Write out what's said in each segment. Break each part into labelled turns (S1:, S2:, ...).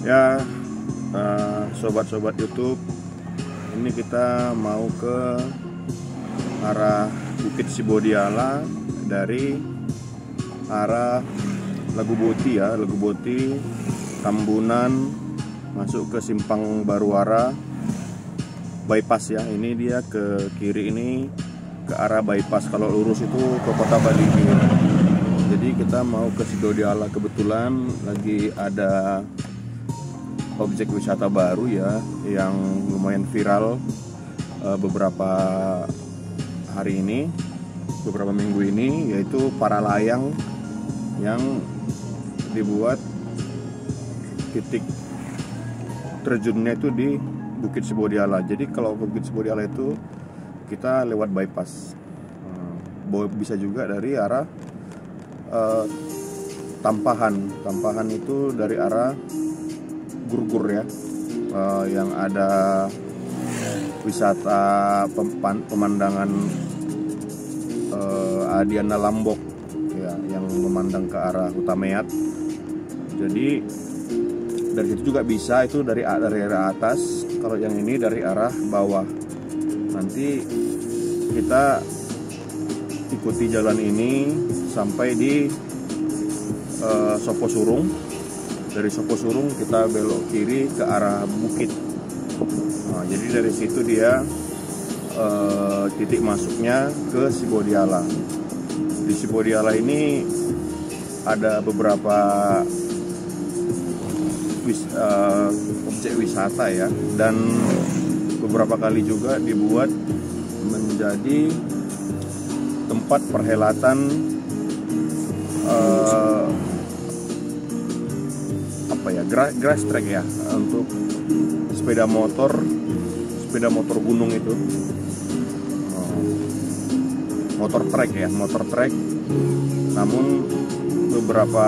S1: Ya, sobat-sobat YouTube, ini kita mau ke arah Bukit Sibodiala dari arah Lagu Boti ya, Lagu Boti, Tambunan, masuk ke Simpang Baruara, bypass ya. Ini dia ke kiri, ini ke arah bypass. Kalau lurus itu ke Kota Baligi. Jadi kita mau ke Sibodiala, kebetulan lagi ada objek wisata baru ya, yang lumayan viral beberapa hari ini, beberapa minggu ini, yaitu para layang yang dibuat titik terjunnya itu di Bukit Sibodiala. Jadi kalau ke Bukit Sibodiala itu kita lewat bypass, bisa juga dari arah Tampahan itu dari arah Gurgur ya, yang ada wisata pemandangan Adiana Lambok ya, yang memandang ke arah Utameat. Jadi dari situ juga bisa, itu dari arah atas. Kalau yang ini dari arah bawah. Nanti kita ikuti jalan ini sampai di Sopo Surung. Dari Sopo Surung kita belok kiri ke arah bukit. Nah, jadi dari situ dia titik masuknya ke Sibodiala. Di Sibodiala ini ada beberapa objek wisata ya, dan beberapa kali juga dibuat menjadi tempat perhelatan grass track ya, untuk sepeda motor gunung itu, motor trek. Namun beberapa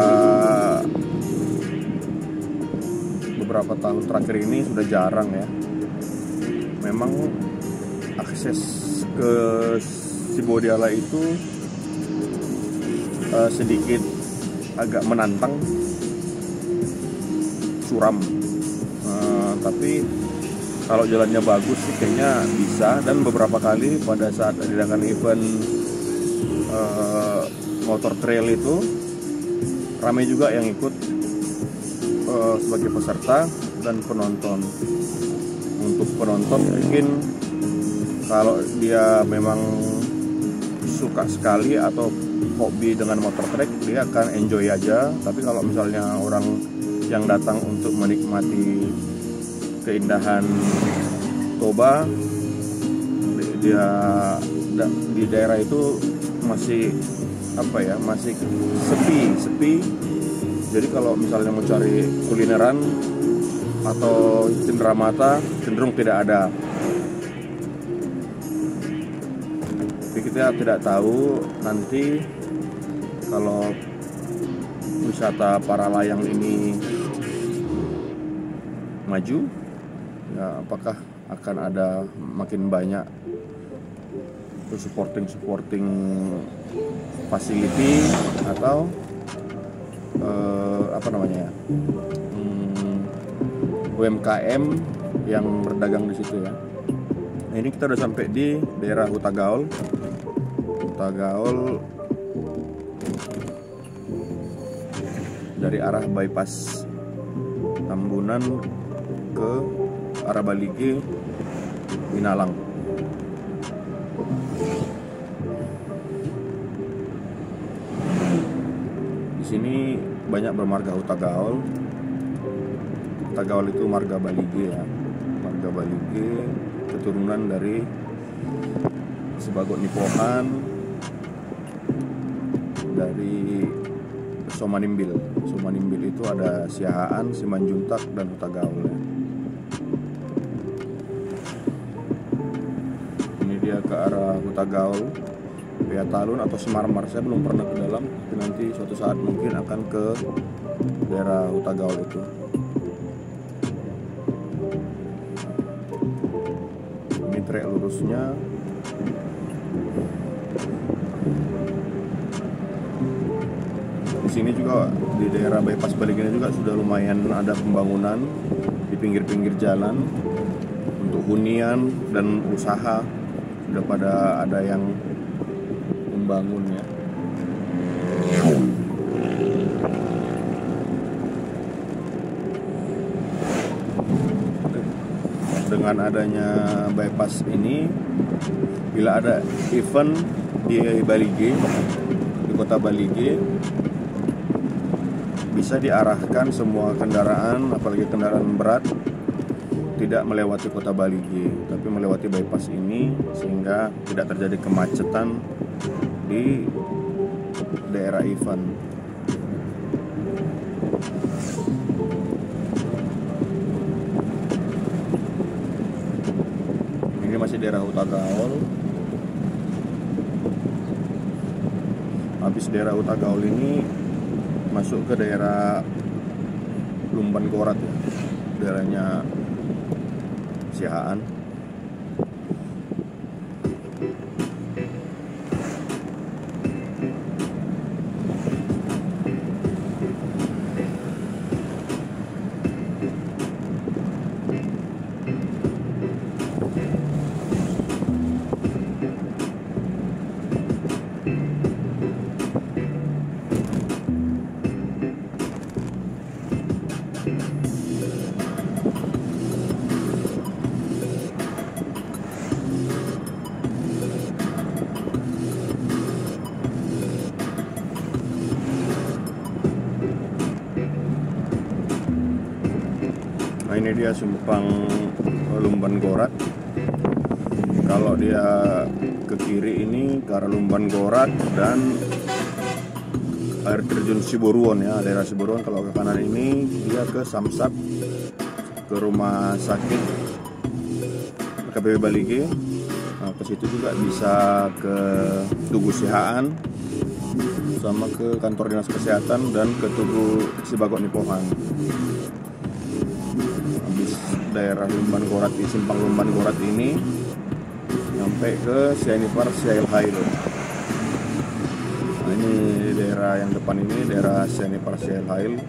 S1: tahun terakhir ini sudah jarang ya. Memang akses ke Sibodiala itu sedikit agak menantang, suram, tapi kalau jalannya bagus sih kayaknya bisa. Dan beberapa kali pada saat diadakan event motor trail itu ramai juga yang ikut sebagai peserta dan penonton. Untuk penonton mungkin kalau dia memang suka sekali atau hobi dengan motor trek, dia akan enjoy aja. Tapi kalau misalnya orang yang datang untuk menikmati keindahan Toba, dia di daerah itu masih masih sepi. Jadi kalau misalnya mau cari kulineran atau cenderamata, cenderung tidak ada. Tapi kita tidak tahu nanti kalau wisata para layang ini maju ya, apakah akan ada makin banyak supporting facility atau UMKM yang berdagang di situ ya. Nah, ini kita udah sampai di daerah Hutagaol dari arah bypass Tambunan ke arah Baligi, Winalang. Di sini banyak bermarga Hutagaol. Hutagaol itu marga Baligi ya. Marga Baligi keturunan dari Sebagot Nipohan, dari Somanimbil itu ada Siahaan, Simanjuntak, dan Hutagaol ya. Ini dia ke arah Hutagaol, Peatalun atau Semarmar. Saya belum pernah ke dalam, tapi nanti suatu saat mungkin akan ke daerah Hutagaol itu. Ini trek lurusnya. Di di sini juga di daerah bypass Balige ini juga sudah lumayan ada pembangunan di pinggir-pinggir jalan untuk hunian dan usaha, sudah pada ada yang membangun ya. Dengan adanya bypass ini, bila ada event di Balige, di kota Balige, bisa diarahkan semua kendaraan, apalagi kendaraan berat, tidak melewati kota Balige, tapi melewati bypass ini, sehingga tidak terjadi kemacetan di daerah event. Ini masih daerah Huta Gaul. Habis daerah Huta Gaul ini masuk ke daerah Lumban Gorat ya, daerahnya Sihaan. Nah, ini dia simpang Lumban Gorat. Kalau dia ke kiri ini ke arah Lumban Gorat dan air terjun Siboruon ya, daerah Siboruon. Kalau ke kanan ini dia ke Samsat, ke rumah sakit KPB Balige. Nah, ke situ juga bisa ke Tugu Sihaan, sama ke kantor dinas kesehatan dan ke Tugu Sibagok Nipohan. Habis daerah Lumban Gorat di simpang Lumban Gorat ini sampai ke Sianipar Siail Hail. Nah, ini daerah yang depan ini daerah Sianipar Siail Hail.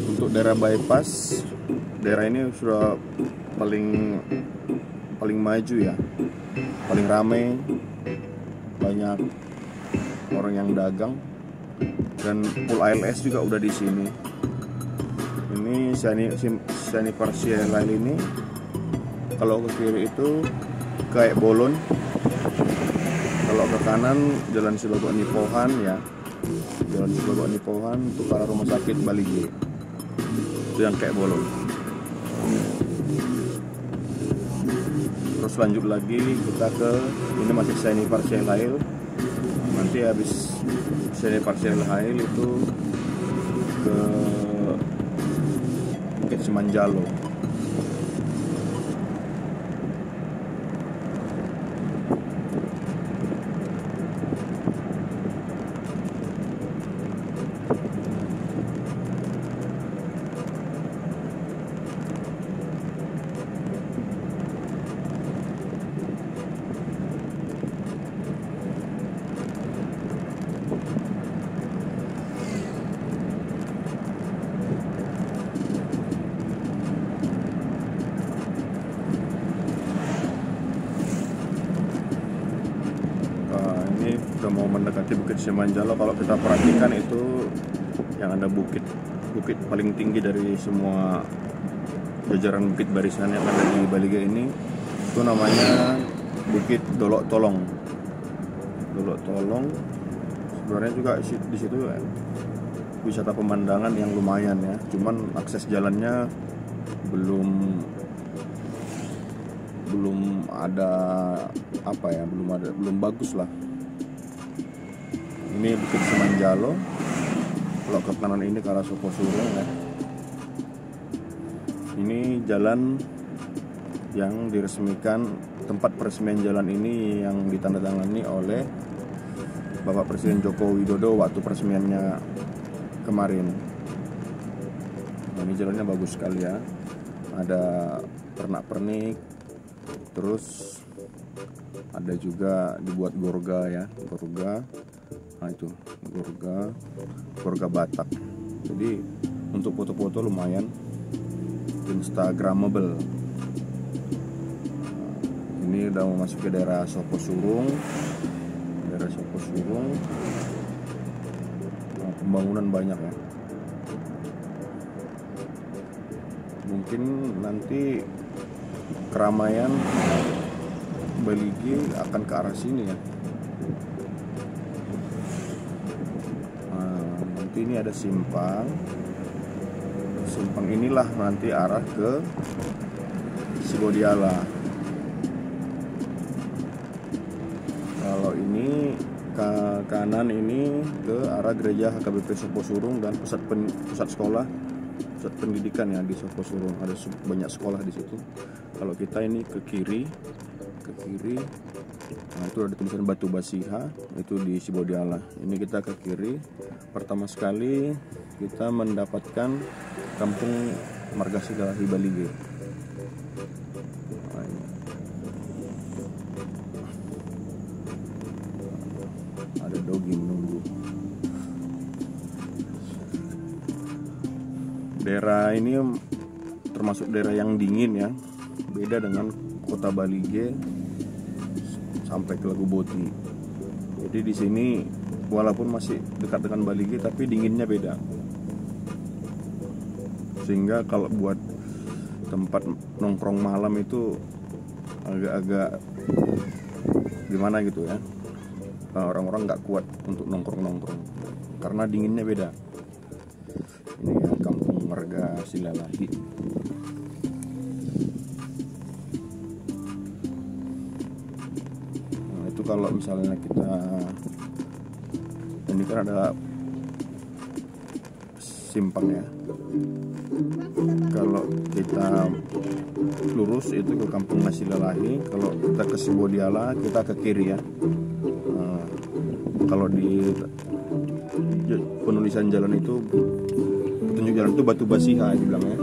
S1: Untuk daerah bypass, daerah ini sudah paling maju ya, paling ramai, banyak orang yang dagang, dan pool ALS juga udah di sini. Ini Sianipar Siail Hail ini, kalau ke kiri itu kayak Bolon, kalau ke kanan Jalan Sibagok Nipohan ya, Jalan Sibagok Nipohan untuk arah rumah sakit Balige, itu yang kayak Bolon. Terus lanjut lagi kita ke, ini masih Sianipar Siail Hail. Nanti habis Sianipar Siail Hail itu ke Bukit Simanjalo. Udah mau mendekati Bukit Simanjalo. Kalau kita perhatikan itu yang ada bukit paling tinggi dari semua jajaran bukit barisan yang ada di Balige ini, itu namanya Bukit Dolok Tolong. Dolok Tolong sebenarnya juga di situ wisata pemandangan yang lumayan ya, cuman akses jalannya belum ada belum bagus lah. Ini Bukit Simanjalo. Kalau ke kanan ini ke arah Sukosulo ya. Ini jalan yang diresmikan, tempat peresmian jalan ini yang ditandatangani oleh Bapak Presiden Joko Widodo waktu peresmiannya kemarin. Nah, ini jalannya bagus sekali ya. Ada pernak-pernik, terus ada juga dibuat gorga ya, gorga. Nah itu Gorga Batak. Jadi untuk foto-foto lumayan instagramable. Ini udah mau masuk ke daerah Sopo Surung. Nah, pembangunan banyak ya. Mungkin nanti keramaian Balige akan ke arah sini ya. Nah, nanti ini ada simpang inilah nanti arah ke Sibodiala. Kalau ini ke kanan ini ke arah gereja HKBP Sopo Surung dan pusat pendidikan ya di Sopo Surung, ada banyak sekolah di situ. Kalau kita ini ke kiri, nah itu ada tulisan Batu Basiha, itu di Sibodiala. Ini kita ke kiri, pertama sekali kita mendapatkan kampung Margasilahi Balige. Nah, ini. Ada doging nunggu. Daerah ini termasuk daerah yang dingin ya, beda dengan kota Balige sampai ke Lagu Boti. Jadi di sini walaupun masih dekat dengan Balige tapi dinginnya beda. Sehingga kalau buat tempat nongkrong malam itu agak-agak gimana gitu ya. Orang-orang nggak kuat untuk nongkrong karena dinginnya beda. Ini ya kampung Margasilahi. Nah, itu kalau misalnya kita ini kan ada simpang ya. Kalau kita lurus itu ke kampung Margasilahi, kalau kita ke Sibodiala kita ke kiri ya. Nah, kalau di penulisan jalan itu petunjuk jalan itu Batu Basiha dibilangnya.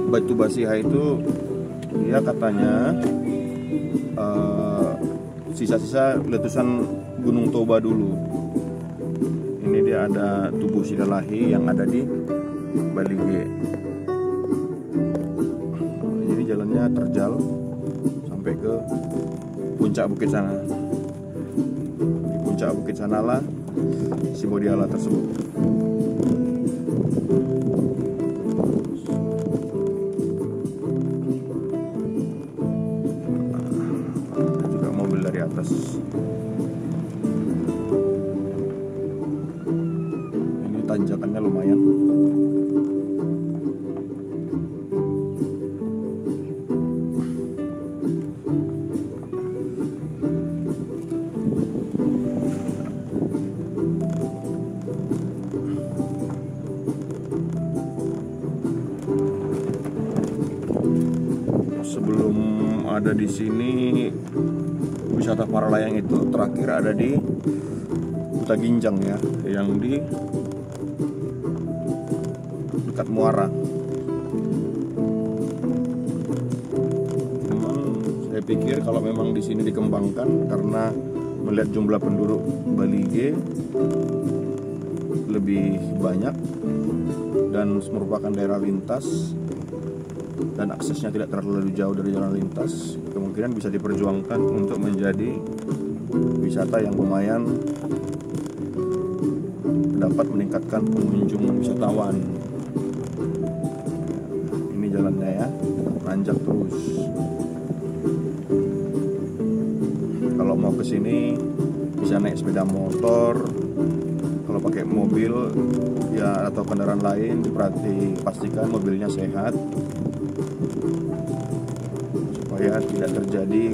S1: Batu Basiha itu dia katanya sisa-sisa letusan Gunung Toba dulu. Ini dia ada tubuh Silalahi yang ada di Balige. Jadi jalannya terjal sampai ke puncak bukit sana. Di puncak bukit sanalah Sibodiala tersebut. Ada juga mobil dari atas. Ini tanjakannya lumayan. Sebelum ada di sini wisata para layang itu terakhir ada di Kuta Ginjang ya, yang di dekat Muara. Memang saya pikir kalau memang di sini dikembangkan karena melihat jumlah penduduk Balige lebih banyak dan merupakan daerah lintas dan aksesnya tidak terlalu jauh dari jalan lintas, kemungkinan bisa diperjuangkan untuk menjadi wisata yang lumayan dapat meningkatkan pengunjung wisatawan. Ini jalannya ya, nanjak terus. Kalau mau ke sini bisa naik sepeda motor. Kalau pakai mobil ya atau kendaraan lain pastikan mobilnya sehat supaya tidak terjadi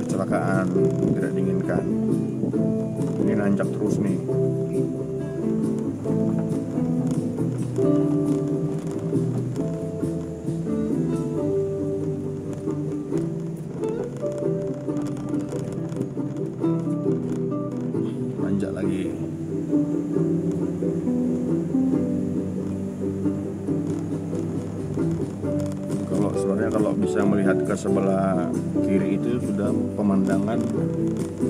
S1: kecelakaan tidak diinginkan. Ini nanjak terus nih. Nanjak lagi. Sebenarnya kalau bisa melihat ke sebelah kiri itu sudah pemandangan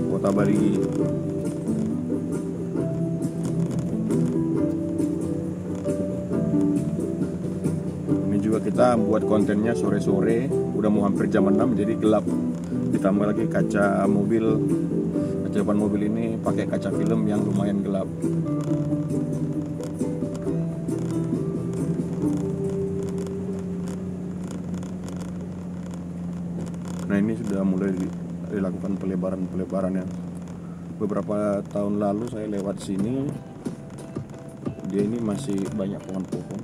S1: kota Bali. Ini juga kita buat kontennya sore-sore, udah mau hampir jam 6 jadi gelap. Ditambah lagi kaca depan mobil ini pakai kaca film yang lumayan gelap. Nah, ini sudah mulai dilakukan pelebaran ya. Beberapa tahun lalu saya lewat sini, dia ini masih banyak pohon-pohon.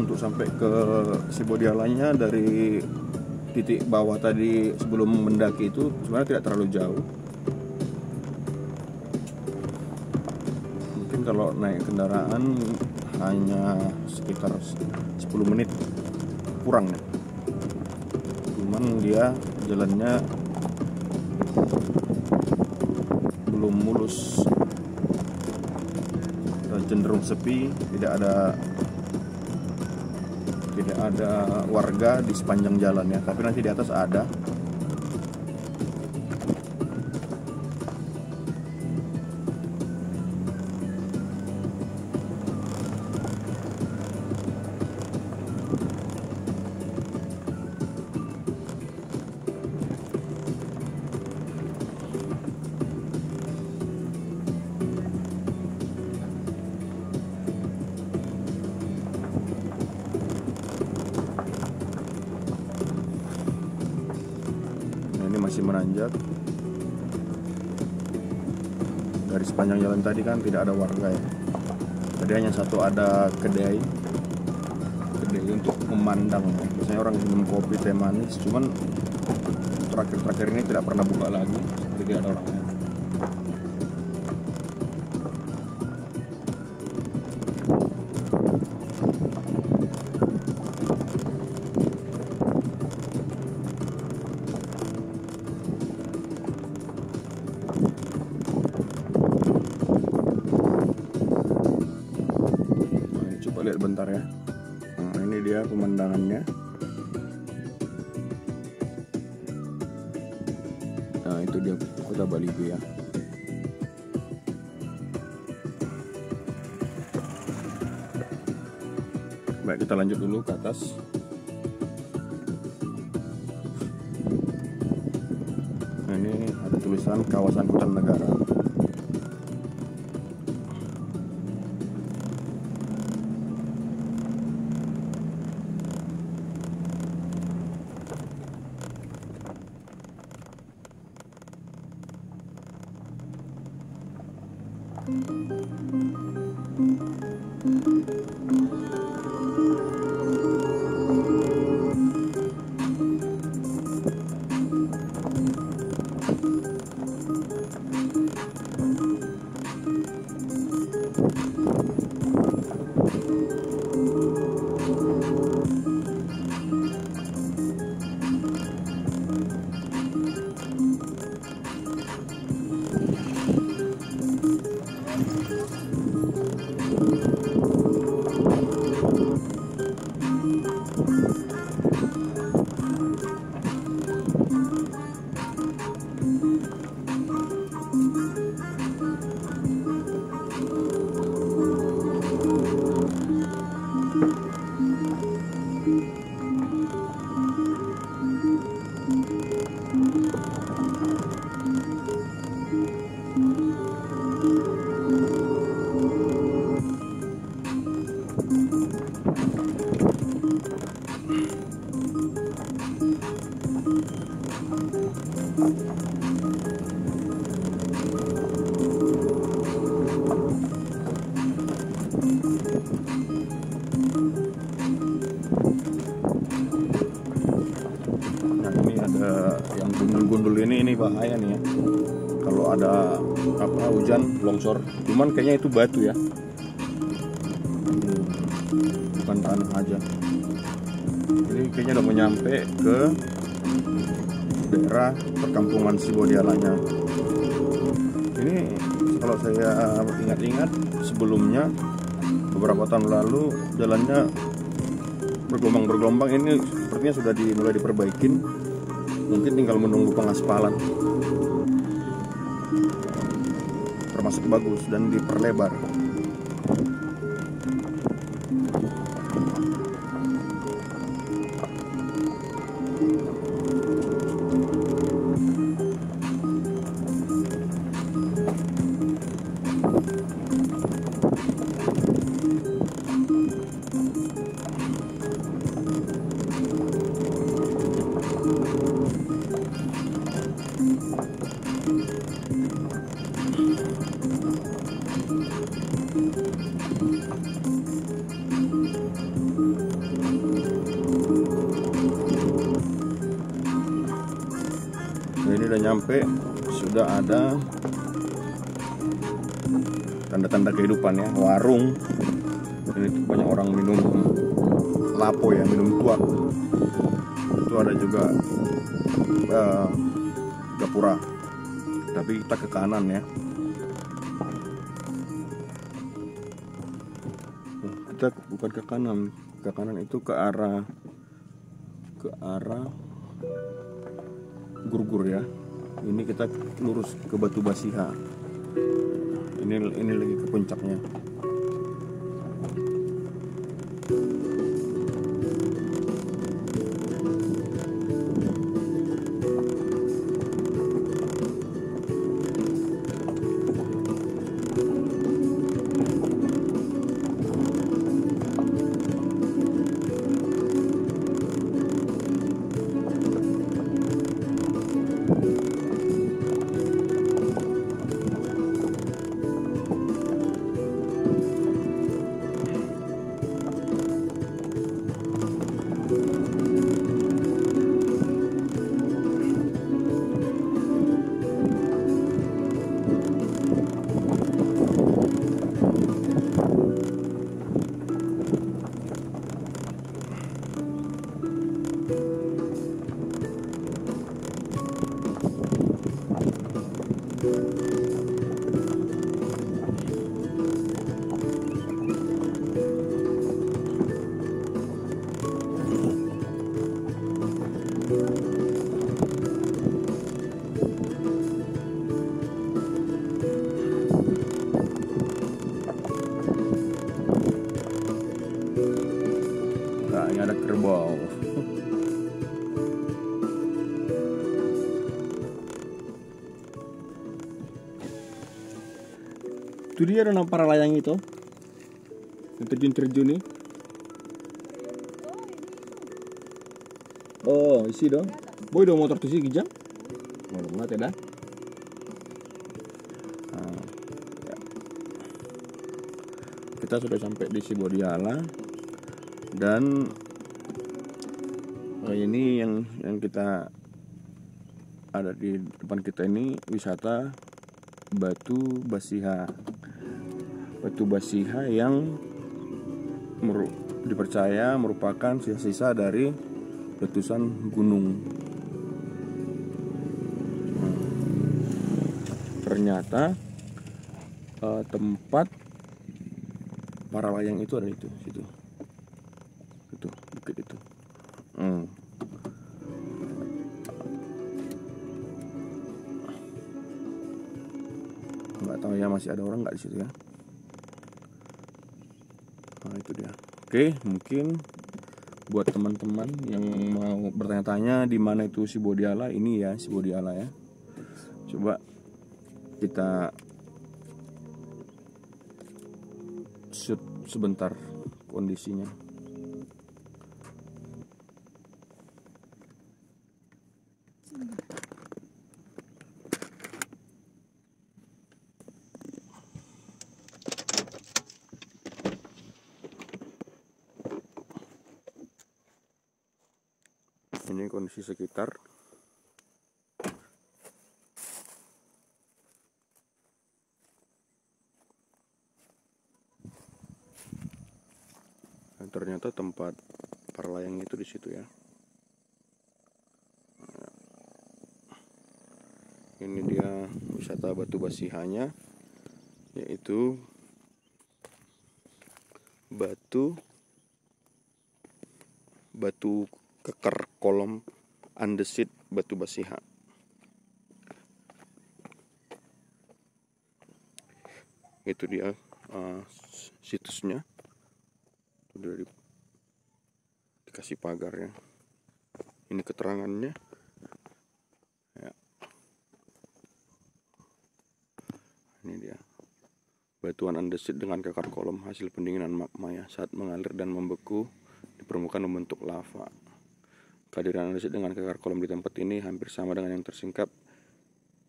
S1: Untuk sampai ke Sibodialanya dari titik bawah tadi sebelum mendaki itu sebenarnya tidak terlalu jauh. Mungkin kalau naik kendaraan hanya sekitar 10 menit kurang ya. Cuman dia jalannya belum mulus, cenderung sepi, tidak ada warga di sepanjang jalan ya, tapi nanti di atas ada. Masih menanjak. Dari sepanjang jalan tadi kan tidak ada warga ya. Tadi hanya satu ada kedai untuk memandang. Biasanya orang minum kopi, teh manis. Cuman terakhir ini tidak pernah buka lagi. Jadi ada orangnya. Lihat bentar ya. Nah, ini dia pemandangannya. Nah, itu dia kota Bali itu ya. Baik, kita lanjut dulu ke atas. Nah, ini ada tulisan kawasan hutan negara. gundul ini bahaya nih ya. Kalau ada hujan longsor. Cuman kayaknya itu batu ya. Bukan tanah aja. Jadi kayaknya udah mau nyampe ke daerah perkampungan Sibodialanya. Ini kalau saya ingat-ingat sebelumnya beberapa tahun lalu jalannya bergelombang-bergelombang, ini sepertinya sudah mulai diperbaikin, mungkin tinggal menunggu pengaspalan, termasuk bagus dan diperlebar. Nah, ini udah nyampe, sudah ada tanda-tanda kehidupan ya, warung. Ini banyak orang minum lapo ya, minum tuak. Itu ada juga gapura, tapi kita ke kanan ya. Kita bukan ke kanan itu ke arah Gurgur ya. Ini kita lurus ke Batu Basiha. Ini lagi ke puncaknya. Nah, ini ada kerbau. Itu dia ada para layang itu yang terjun nih. Oh, isi dong. Boy dong motor tuh sih gijang. Mau banget ya dah. Nah, ya. Kita sudah sampai di Sibodiala dan ini yang kita ada di depan kita ini wisata Batu Basiha. Batu Basiha yang dipercaya merupakan sisa-sisa dari letusan gunung. Ternyata tempat para layang itu ada situ. Itu bukit itu. Nggak tahu ya masih ada orang nggak di situ ya. Nah itu dia. Oke, mungkin buat teman-teman yang mau bertanya-tanya di mana itu Sibodiala, ini ya Sibodiala ya. Coba kita shoot sebentar kondisinya. Ini kondisi sekitar. Dan ternyata tempat para layang itu di situ ya. Ini dia wisata batu basihanya, yaitu batu kekar kolom andesit batu basiha. Itu dia situsnya, udah dikasih pagarnya. Ini keterangannya ya. Ini dia batuan andesit dengan kekar kolom hasil pendinginan magma ya, saat mengalir dan membeku di permukaan membentuk lava. Kehadiran andesit dengan kekar kolom di tempat ini hampir sama dengan yang tersingkap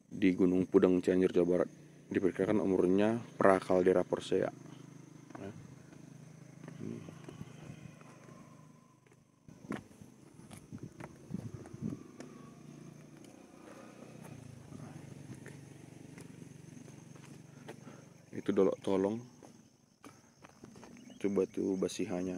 S1: di Gunung Pudeng, Cianjur, Jawa Barat. Diperkirakan umurnya pra-kaldera Persea. Itu Dolok Tolong, itu batu basihanya.